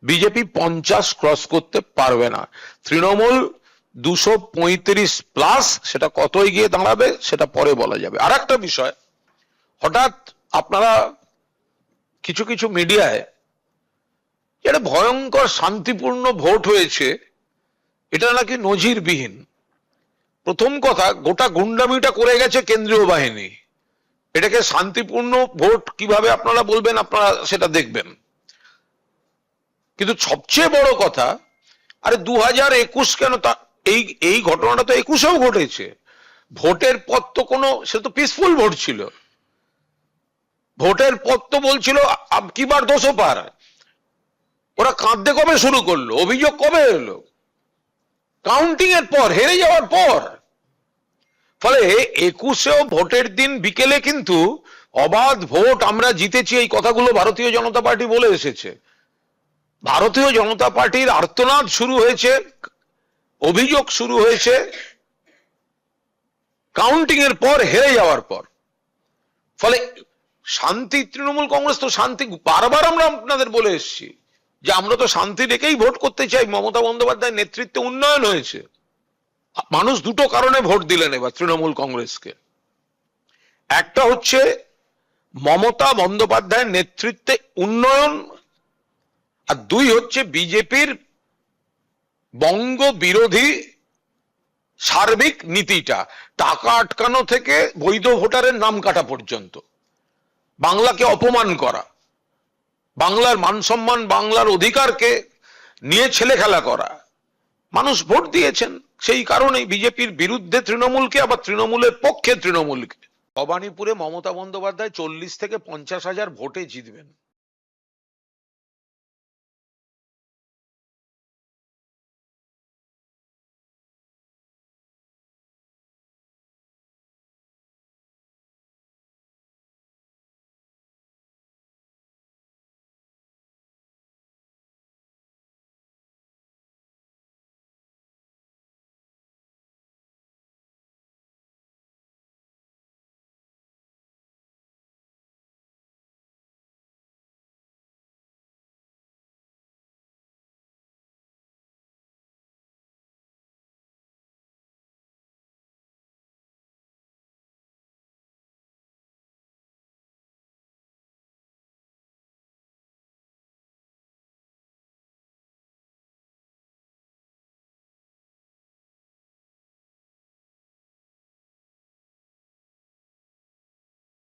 BJP 50 cross করতে পারবে না। তৃণমূল 235+, সেটা কতই গিয়ে দাঁড়াবে সেটা পরে বলা যাবে। আর একটা বিষয়, হঠাৎ আপনারা কিছু কিছু মিডিয়ায় এটা ভয়ঙ্কর শান্তিপূর্ণ ভোট হয়েছে, এটা নাকি নজিরবিহীন। প্রথম কথা, গোটা গুন্ডামিটা করে গেছে কেন্দ্রীয় বাহিনী। এটাকে শান্তিপূর্ণ ভোট কিভাবে আপনারা বলবেন, আপনারা সেটা দেখবেন। কিন্তু সবচেয়ে বড় কথা, আরে 2021 কেন, এই ঘটনাটা তো 21এও ঘটেছে। ভোটের পর তো সে তো পিসফুল ভোট ছিল। ভোটের পর তো বলছিল আব কি বার 200 পার। ওরা কাঁদতে কবে শুরু করলো, অভিযোগ কবে এলো? কাউন্টিং এর পর, হেরে যাওয়ার পর। ফলে 21এও ভোটের দিন বিকেলে কিন্তু অবাধ ভোট, আমরা জিতেছি, এই কথাগুলো ভারতীয় জনতা পার্টি বলে এসেছে। ভারতীয় জনতা পার্টির আর্তনাদ শুরু হয়েছে, অভিযোগ শুরু হয়েছে কাউন্টিং এর পর, হেরে যাওয়ার পর। ফলে শান্তি, তৃণমূল কংগ্রেস তো শান্তি, বারবার আমরা আপনাদের বলে এসেছি যে আমরা তো শান্তি রেখেই ভোট করতে চাই। মমতা বন্দ্যোপাধ্যায়ের নেতৃত্বে উন্নয়ন হয়েছে। মানুষ দুটো কারণে ভোট দিলেন এবার তৃণমূল কংগ্রেসকে। একটা হচ্ছে মমতা বন্দ্যোপাধ্যায়ের নেতৃত্বে উন্নয়ন, আর দুই হচ্ছে বিজেপির বঙ্গ বিরোধী সার্বিক নীতিটা। টাকা আটকানো থেকে বৈধ ভোটারের নাম কাটা পর্যন্ত, বাংলাকে অপমান করা, বাংলার মান সম্মান, বাংলার অধিকারকে নিয়ে ছেলে খেলা করা। মানুষ ভোট দিয়েছেন সেই কারণেই, বিজেপির বিরুদ্ধে তৃণমূলকে, আবার তৃণমূলের পক্ষে তৃণমূলকে। ভবানীপুরে মমতা বন্দ্যোপাধ্যায় 40 থেকে 50 হাজার ভোটে জিতবেন।